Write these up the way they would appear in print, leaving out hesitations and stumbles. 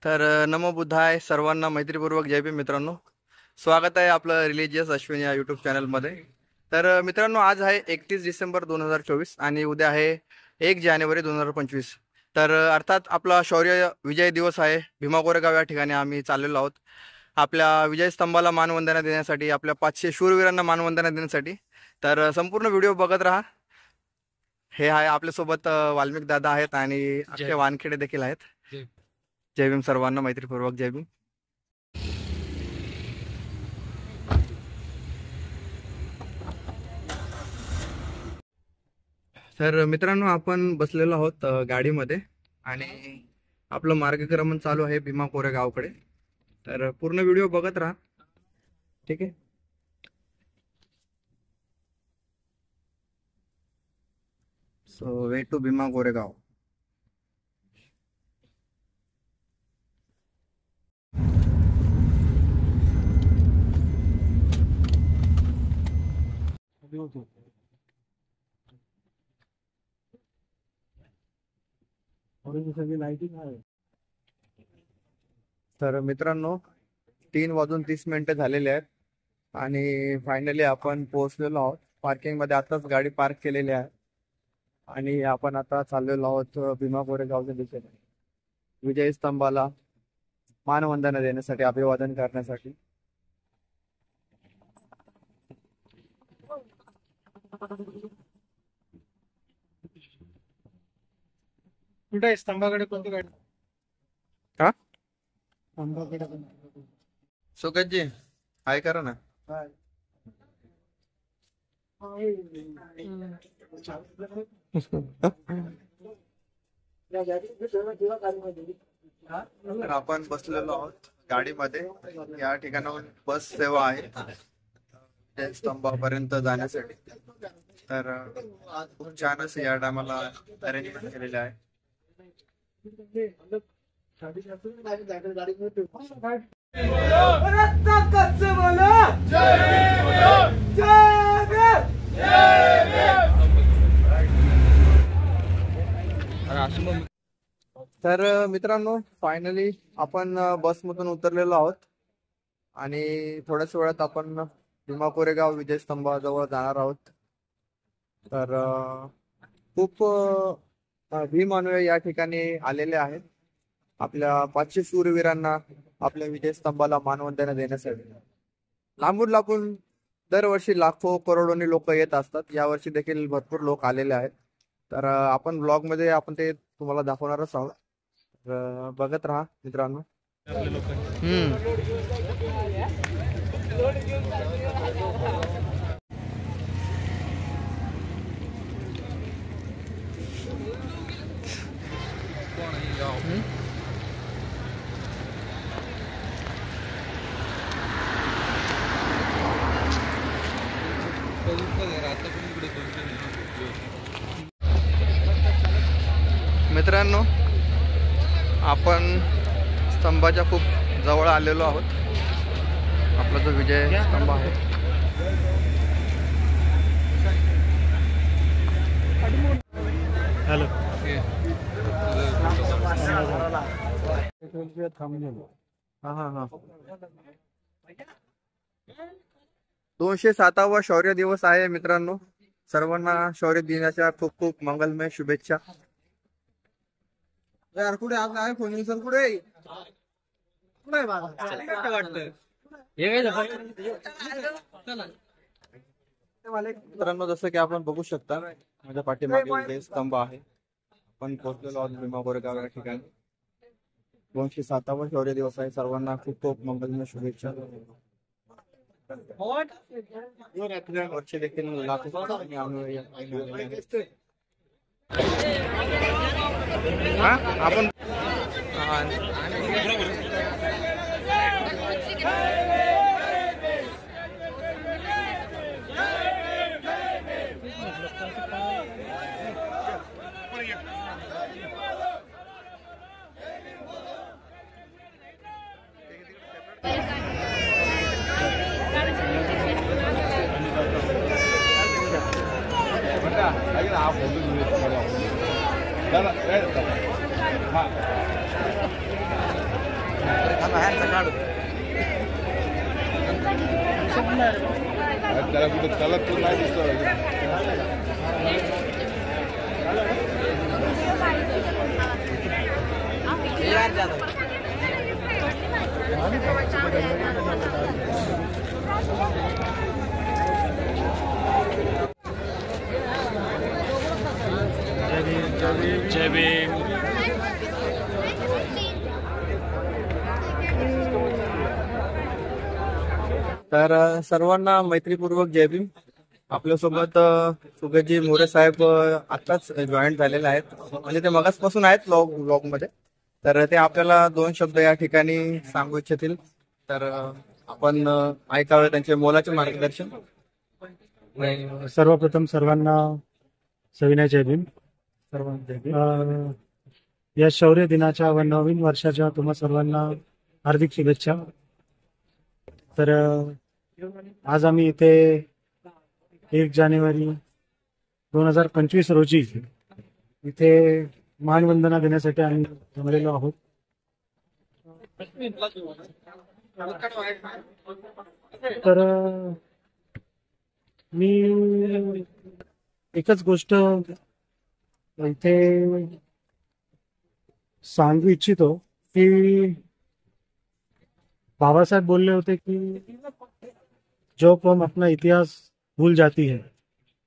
तर नमो बुद्धाय सर्वांना मैत्रीपूर्वक जय भीम मित्रांनो. स्वागत आहे आपलं रिलिजियस अश्विन या यूट्यूब चॅनलमध्ये. तर मित्रांनो, आज आहे 31 डिसेंबर 2024 आणि उद्या आहे 1 जानेवारी 2025. तर अर्थात आपला शौर्य विजय दिवस आहे. भीमा कोरेगाव या ठिकाणी आम्ही चाललेलो आहोत आपल्या विजय स्तंभाला मानवंदना देण्यासाठी, आपल्या 500 शूरवीरांना मानवंदना देण्यासाठी. तर संपूर्ण व्हिडिओ बघत राहा. हे आहे आपल्यासोबत वाल्मिक दादा आहेत आणि अक्षय वानखेडे देखील आहेत. जय भीम सर्वांना मैत्रीपूर्वक जय भीम. तर मित्रांनो, आपण बसलेलो आहोत गाडीमध्ये आणि आपलं मार्गक्रमण चालू आहे भीमा कोरेगावकडे. तर पूर्ण व्हिडिओ बघत राहा, ठीक आहे. So way to Bhima Koregaon. तर मित्रांनो, 3:30 झालेले आहेत आणि फायनली आपण पोहोचलेलो आहोत. पार्किंग मध्ये आताच गाडी पार्क केलेली आहे आणि आपण आता चाललेलो आहोत भीमा कोरेगावच्या दिशेने विजय स्तंभाला मानवंदना देण्यासाठी, अभिवादन करण्यासाठी. कुठे स्तंभाकडे कोणती गाडी? का स्तंभाकडे सुगत जी हाय करा ना. आपण बसलेलो आहोत गाडीमध्ये. या ठिकाणाहून बस सेवा आहे स्तंभापर्यंत जाण्यासाठी. तर खूप छान असे या टायमाला अरेंजमेंट केलेले आहे. तर मित्रांनो, फायनली आपण बसमधून उतरलेलो आहोत आणि थोड्याच वेळात आपण भीमा कोरेगाव विजय स्तंभाजवळ जाणार आहोत. तर खूप भीम अनुयायी या ठिकाणी आलेले आहेत आपल्या 500 शूरवीरांना आपल्या विजय स्तंभाला मानवंदना देण्यासाठी. लांबून लांबून दरवर्षी लाखो करोडोनी लोक येत असतात. यावर्षी देखील भरपूर लोक आलेले आहेत. तर आपण ब्लॉग मध्ये आपण ते तुम्हाला दाखवणारच आहोत. तर बघत राहा मित्रांनो. मित्रांनो, आपण स्तंभाच्या खूप जवळ आलेलो आहोत. आपला जो विजय स्तंभ आहे हॅलो 207वा शौर्य दिवस आहे मित्रांनो. सर्वांना शौर्य दिनाच्या खूप खूप मंगलमय शुभेच्छा. यार कुठे आपला आयफोन सर कुठे मित्रांनो, जसं की आपण बघू शकता माझ्या पाठीमागे विजय स्तंभ आहे. आपण पोहोचलेलो आहोत भीमा कोरेगाव या ठिकाणी. 207वा शौर्य दिवस आहे. सर्वांना खूप खूप मंगलमय शुभेच्छा. वर्षी देखील आपण त्याला कुठं त्याला तो नाही दिसतो जय भीम. तर सर्वांना मैत्रीपूर्वक जय भीम. आपल्यासोबत सुगतजी मोरे साहेब आताच जॉईन झालेले आहेत, म्हणजे ते मगासपासून आहेत व्लॉग मध्ये. तर ते आपल्याला 2 शब्द या ठिकाणी सांगू इच्छितील. तर आपण ऐकावे त्यांचे मोलाचे मार्गदर्शन. सर्वप्रथम सर्वांना सविनय जय भीम. या शौर्य दिनाच्या व नवीन वर्षाच्या तुम्हा सर्वांना हार्दिक शुभेच्छा. तर आज आम्ही इथे 1 जानेवारी 2025 रोजी इथे मानवंदना देण्यासाठी आम्ही जमलेलो आहोत. तर मी एकच गोष्ट इथे सांगू इच्छितो की बाबासाहेब बोलले होते कि जो कौम अपना इतिहास भूल जाती है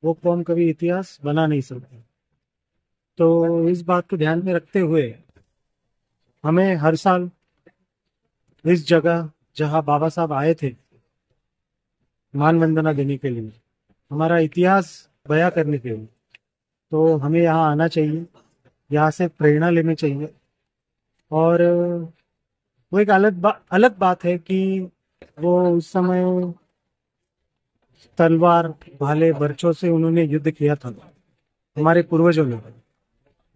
वो कौम कभी इतिहास बना नहीं सकती. तो इस बात को ध्यान में रखते हुए हमें हर साल इस जगह जहां बाबा साहब आए थे मानवंदना देने के लिए, हमारा इतिहास बयां करने के लिए, तो हमें यहाँ आना चाहिए, यहाँ से प्रेरणा लेनी चाहिए. और वो एक अलग बात है कि वो उस समय तलवार भाले बर्छों से उन्होंने युद्ध किया था हमारे पूर्वजों ने.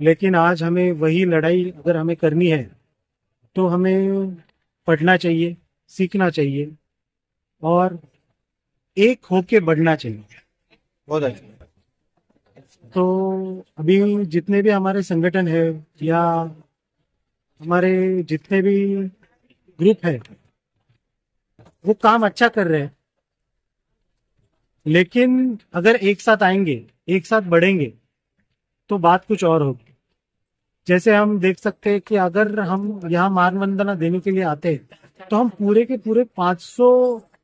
लेकिन आज हमें वही लड़ाई अगर हमें करनी है तो हमें पढ़ना चाहिए, सीखना चाहिए और एक होके बढ़ना चाहिए. बहुत अच्छा. तो अभी जितने भी हमारे संगठन है या हमारे जितने भी ग्रुप है वो काम अच्छा कर रहे हैं, लेकिन अगर एक साथ आएंगे, एक साथ बढ़ेंगे तो बात कुछ और होगी. जैसे हम देख सकते हैं कि अगर हम यहाँ मानवंदना देने के लिए आते तो हम पूरे के पूरे 500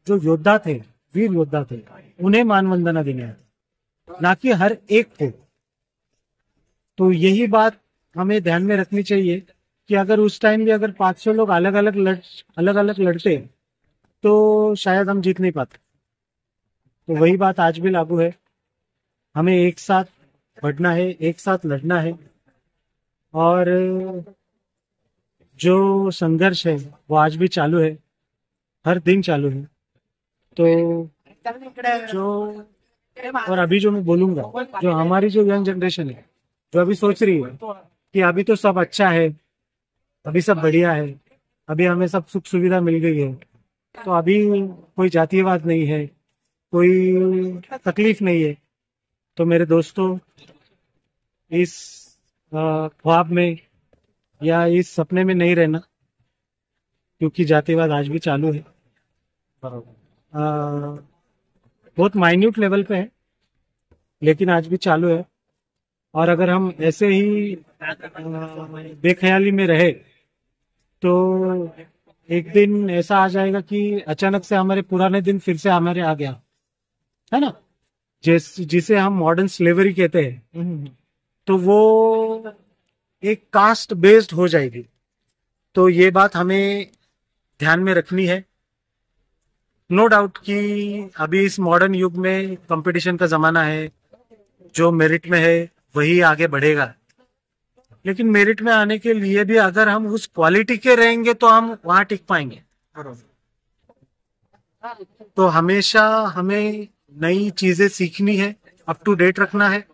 जो योद्धा थे, वीर योद्धा थे, उन्हें मानवंदना देने आते, ना कि हर एक को. तो यही बात हमें ध्यान में रखनी चाहिए कि अगर उस टाइम भी अगर 500 लोग अलग अलग लड़ते तो शायद हम जीत नहीं पाते. तो वही बात आज भी लागू है. हमें एक साथ बढ़ना है, एक साथ लड़ना है और जो संघर्ष है वो आज भी चालू है, हर दिन चालू है. तो जो और अभी जो मैं बोलूंगा, जो हमारी जो यंग जनरेशन है जो अभी सोच रही है कि अभी तो सब अच्छा है, अभी सब बढ़िया है, अभी हमें सब सुख सुविधा मिल गई है, तो अभी कोई जातीयवाद नहीं है, कोई तकलीफ नहीं है. तो मेरे दोस्तों, इस ख्वाब में या इस सपने में नहीं रहना, क्योंकि जातिवाद आज भी चालू है. बहुत माइन्यूट लेवल पे है लेकिन आज भी चालू है. और अगर हम ऐसे ही बेख्याली में रहे तो एक दिन ऐसा आ जाएगा कि अचानक से हमारे पुराने दिन फिर से हमारे आ गया है ना, जिसे हम मॉडर्न स्लेवरी कहते हैं. तो वो एक कास्ट बेस्ड हो जाएगी. तो ये बात हमें ध्यान में रखनी है. नो डाउट कि अभी इस मॉडर्न युग में कंपटीशन का जमाना है, जो मेरिट में है वही आगे बढ़ेगा. लेकिन मेरिट में आने के लिए भी अगर हम उस क्वालिटी के रहेंगे तो हम वहां टिक पाएंगे. तो हमेशा हमें नई चीजें सीखनी है, अप टू डेट रखना है.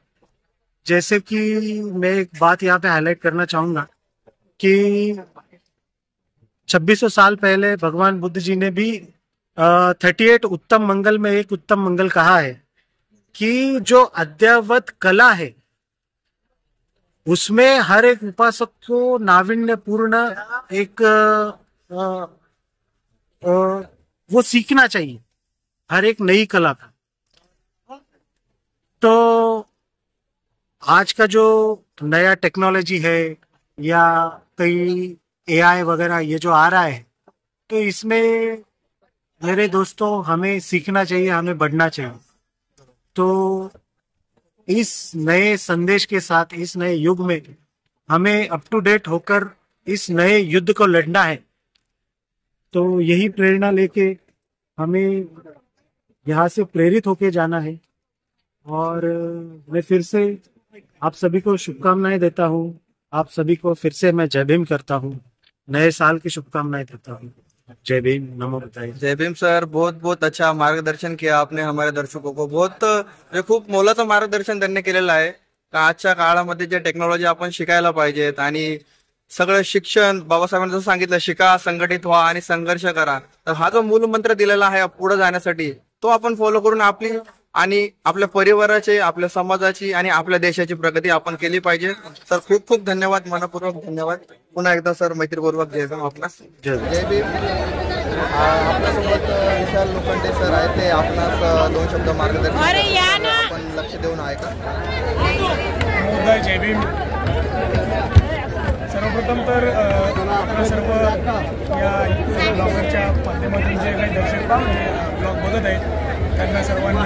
जैसे कि मैं एक बात यहाँ पे हाईलाइट करना चाहूंगा कि 2600 साल पहले भगवान बुद्ध जी ने भी 38 उत्तम मंगल में एक उत्तम मंगल कहा है कि जो अद्यावत कला है उसमें हर एक उपासक को नाविन्यपूर्ण एक वो सीखना चाहिए हर एक नई कला का। तो आज का जो नया टेक्नोलॉजी है या कई AI वगैरह ये जो आ रहा है, तो इसमें मेरे दोस्तों हमें सीखना चाहिए, हमें बढ़ना चाहिए। तो इस नए संदेश के साथ इस नए युग में हमें अप टू डेट होकर इस नए युद्ध को लड़ना है। तो यही प्रेरणा लेके हमें यहाँ से प्रेरित होके जाना है। और मैं फिर से आप सभी को शुभकामनाएं देता हूँ। आप सभी को फिर से मैं जय भीम करता हूँ, नए साल की शुभकामनाएं देता हूँ। जय भीम, नमो बुद्धाय। जय भीम सर, बहुत बहुत अच्छा मार्गदर्शन किया आपने हमारे दर्शकों को। खूप मोलाचं मार्गदर्शन त्यांनी केलेलं आहे का आजच्या काळामध्ये जे टेक्नॉलॉजी आपण शिकायला पाहिजेत आणि सगळं शिक्षण बाबासाहेबांनी जसं सांगितलं, शिका, संघटित व्हा आणि संघर्ष करा। तर हा जो मूल मंत्र दिलेला आहे पुढे जाण्यासाठी, तो आपण फॉलो करून आपली आणि आपल्या परिवाराची, आपल्या समाजाची आणि आपल्या देशाची प्रगती आपण केली पाहिजे। सर खूप खूप धन्यवाद, मनपूर्वक धन्यवाद। पुन्हा एकदा सर मैत्रीपूर्वक जय भीम आपणास। जय भीम। आपल्यासोबत विशाल लोखंडे सर आहेत, ते आपणास 2 शब्द मार्गदर्शन आपण लक्ष देऊन आहे का? जय भीम। सर्वप्रथम तर आपल्या सर्व या ब्लॉगरच्या माध्यमातून जे काही दर्शक ब्लॉग बघत आहेत त्यांना सर्वांना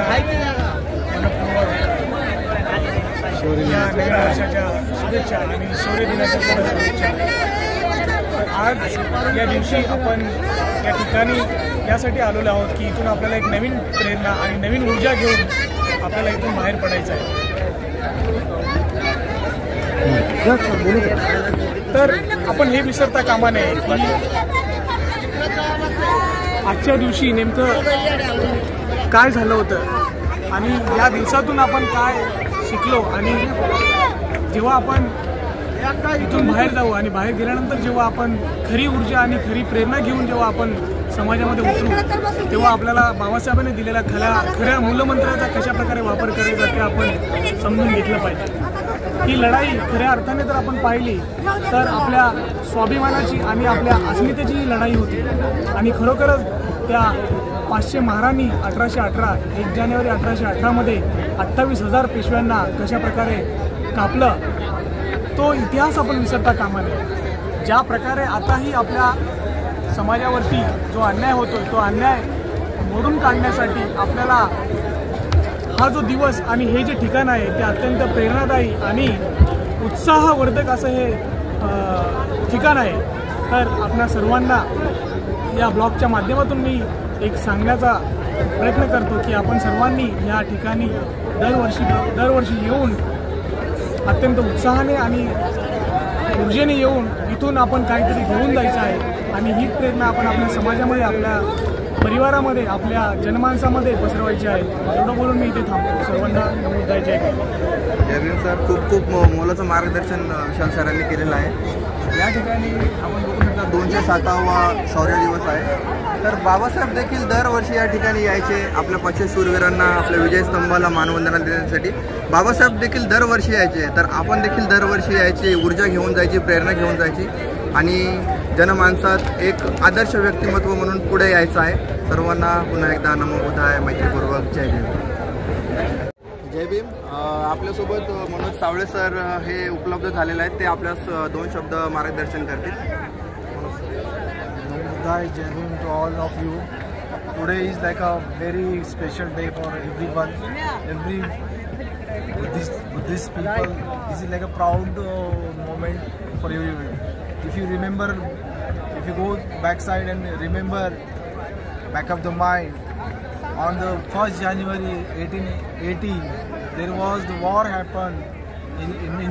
या नवीन वर्षाच्या शुभेच्छा आणि शौर्य दिनाच्या शुभेच्छा। आज या दिवशी आपण या ठिकाणी यासाठी आलेलो आहोत की इथून आपल्याला एक नवीन प्रेरणा आणि नवीन ऊर्जा घेऊन आपल्याला इथून बाहेर पडायचं आहे। तर आपण हे विसरता कामा नये की आजच्या दिवशी नेमकं काय झालं होतं आणि या दिवसातून आपण काय शिकलो, आणि जेव्हा आपण इथून बाहेर जाऊ आणि बाहेर गेल्यानंतर जेव्हा आपण खरी ऊर्जा आणि खरी प्रेरणा घेऊन जेव्हा आपण समाजामध्ये उतरू, तेव्हा आपल्याला बाबासाहेबांनी दिलेल्या खऱ्या मूलमंत्राचा कशा प्रकारे वापर करायचा ते आपण समजून घेतलं पाहिजे। ही लढाई खऱ्या अर्थाने जर आपण पाहिली तर आपल्या स्वाभिमानाची आणि आपल्या अस्मितेची लढाई होती। आणि खरोखरच त्या 500 महाराणी 1818 1 जानेवारी 1818 मध्ये 28,000 पेशव्यांना कशा प्रकारे कापलं, तो इतिहास आपण विसरता कामा नये। ज्या प्रकारे आताही आपल्या समाजावरती जो अन्याय होतोय, तो अन्याय मोडून काढण्यासाठी आपल्याला हा जो दिवस आणि हे जे ठिकाण आहे ते अत्यंत प्रेरणादायी आणि उत्साहवर्धक असं हे ठिकाण आहे। तर आपल्या सर्वांना या ब्लॉगच्या माध्यमातून मी एक सांगण्याचा प्रयत्न करतो की आपण सर्वांनी या ठिकाणी दरवर्षी येऊन अत्यंत उत्साहाने आणि ऊर्जेने येऊन इथून आपण काहीतरी घेऊन जायचं आहे आणि ही प्रेरणा आपण आपल्या समाजामध्ये, आपल्या परिवारामध्ये, आपल्या जनमानसामध्ये पसरवायची आहे। एवढं बोलून मी इथे थांबतो। सर्वांना नमस्कार, जय भीम। जय भीम सर, खूप खूप मोलाचं मार्गदर्शन विशाल सरांनी केलेलं आहे। या ठिकाणी आपण बघू शकता 207वा शौर्य दिवस आहे। तर बाबासाहेब देखील दरवर्षी या ठिकाणी यायचे, आपल्या 500 शूरवीरांना आपल्या विजयस्तंभाला मानवंदना देण्यासाठी बाबासाहेब देखील दरवर्षी यायचे। तर आपण देखील दरवर्षी यायचे, ऊर्जा घेऊन जायची, प्रेरणा घेऊन जायची आणि जनमानसात एक आदर्श व्यक्तिमत्व म्हणून पुढे यायचं आहे। सर्वांना पुन्हा एकदा नमो बुद्धाय, मैत्रीपूर्वक जय भीम। जय भीम। आपल्यासोबत मनोज सावळे सर हे उपलब्ध झालेले आहेत, ते आपल्यास 2 शब्द मार्गदर्शन करतील। Jai Bhim to all of you. Today is like a very special day for everyone. Every Buddhist people, this is like a proud moment for everyone. If you remember, if you go backside and remember, back of the mind, on the 1st January 1880, there was the war happened in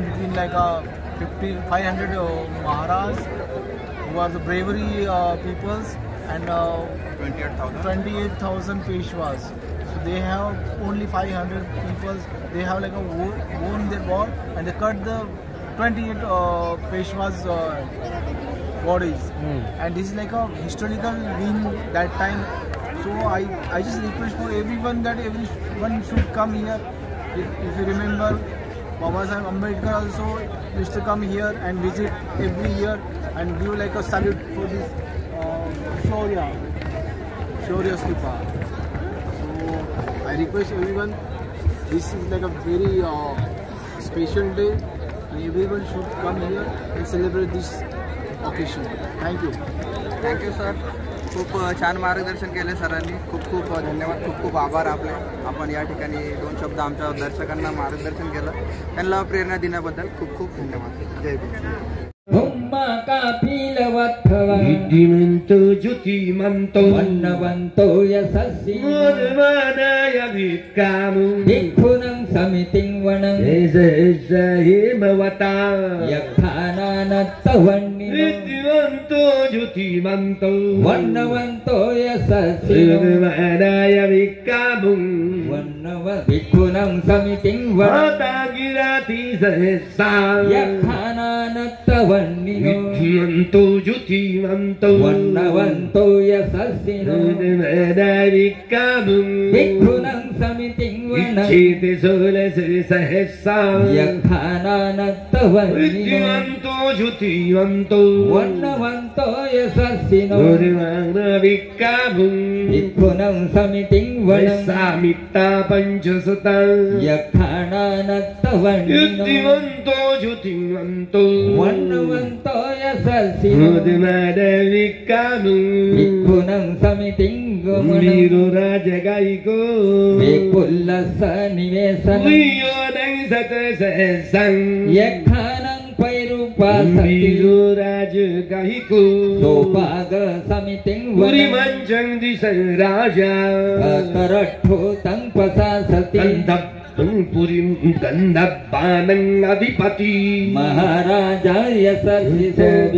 between like a 500 Maharaj who are the bravery peoples and 28,000 Peshwas. So they have only 500 people. They have like a won their war and they cut the 28 Peshwas bodies. And this is like a historical win that time. So I just request for everyone that everyone should come here. If you remember, Baba Sahib Ambedkar also used to come here and visit every year and give like a salute for this Shaurya. Shaurya Stupa. So I request everyone, this is like a very special day and everyone should come here and celebrate this occasion. Thank you. Thank you sir. खूप छान मार्गदर्शन केले सरांनी. खूप खूप धन्यवाद. खूप खूप आभार आपले. आपण या ठिकाणी 2 शब्द आमच्या दर्शकांना मार्गदर्शन केलं. त्यांना प्रेरणा देण्याबद्दल खूप खूप धन्यवाद. जय Bhim. Humma kapilavattava Viddimanto Jyotimanto Vannavanto yasassi Murmanaya Vikkamu Bhikkhunam samiting vanam Esa Himavata Yakhananattavannino Viddimanto Jyotimanto Vannavanto yasassi Murmanaya Vikkamu Bhikkhunam samiting vanam Matagirati Sahesa Yakhananattavannino Viddimanto Jyotimanto Vannavanto yasasino Murmanaya Vikkamu Bhikkhunam samiting vanam Vichete Sola Sahesa Yakhananattavannino Viddimanto Jyotimanto Vannavanto yasasino Murmanaya Vikkamu Bhikkhunam samiting vanam Samita Panchasata Yakhananattavannino Viddimanto Jyotimanto Vannavanto yasasino Murmanaya Vikkamu Bhikkhunam samiting vanam Miro Raja Gaiko Bhikkhulasa nivesanam Uyodai Sata Sahesang Yakhanam pairupasati Miro Raja Gaiko Sopaga samiting vanam Purimanchang Disang Raja Karatho tang pasasati Purim Gandapanang Adipati Maharaja yasasiso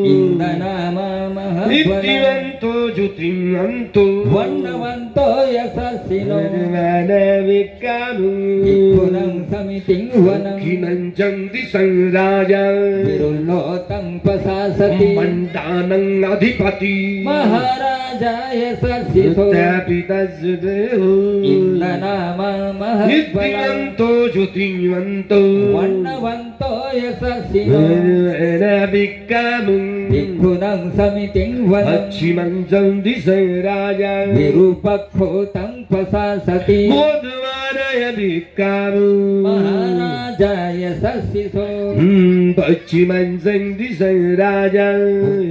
Indanama mahabala Viddimanto Jyotimanto Vannavanto yasasino Murmanaya Vikkamu Bhikkhunam samiting vanam Kimanchang Disang Raja Virulotang pasasati Mandanang Adipati Maharaja yasasiso Indanama mahabala Viddimanto Jyotimanto Vannavanto yasasino Murmanaya Vikkamu Bhikkhunam samiting vanam Pachimanchang Disang Raja Virupakho tang pasasati Murmanaya Vikkamu Maharaja yasasiso Pachimanchang Disang Raja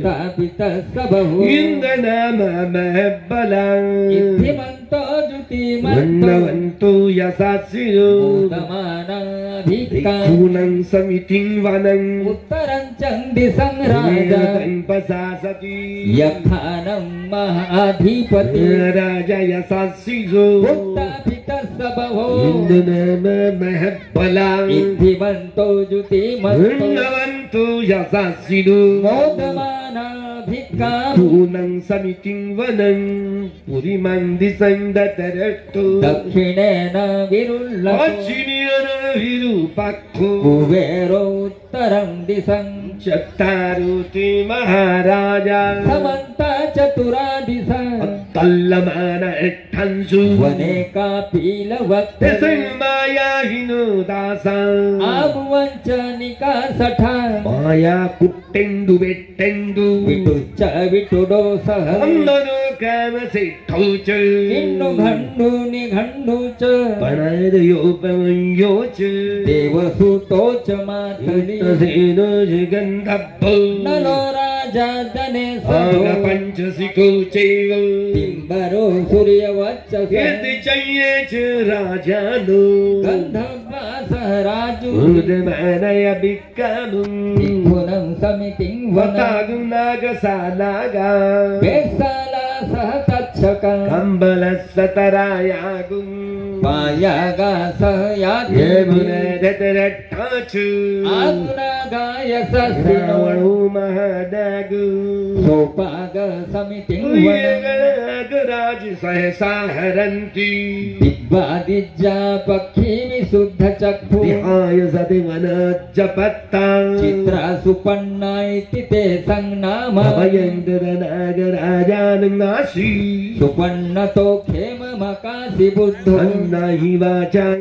Tapita sabaho Indanama mahabala Itthimanto jutimanto Vannavanto yasasino Udamana bhikka Bhikkhunam samiting vanam Uttarancang disang raja Tang pasasati Yakhanam mahadhipati Raja yasasiso Uttapita sabaho Indanama mahabala Itthimanto jutimanto Vannavanto yasasino Udamana bhikka Bhikkhunam samiting vanam Purimandisang dataratto Dakshinena virullato Pachiniyana virupakho Kuvero uttarang disang Chattaruti Maharaja Samanta chatura disang Tallamana ettansu Vaneka pilavatta Esang maya hino dasang Abuvanchanika satha Maya kuttendu vettendu Vitucha vitudo saha Andano kama sethocha Innu ghandu nighandu cha Panadayo pamanyocha Devasuto cha matali Taseno jagandabho Nalo raja dane Aga saho panchasiko cheva Timbaro surya vachasa Yeti chayecha rajano Gandhava saharaju Udmanaya Vikkamu Bhikkhunam samiting vanam Vatagunaga salaga Vesala sahatachaka Kambalasatarayagun Payaga sahayati Yemuna datarattachu Agunaga yasasino Ravalu mahadagu Sopaga samiting vanam Uyagaragaraj sahasa haranti Dibbadijja pakhimi suddha chakhu Vihaya sativana japatta Chitra supanna iti te sangnama Abhayendra nagarajanang nasi Supanna to khema makasi buddho Annahi vacha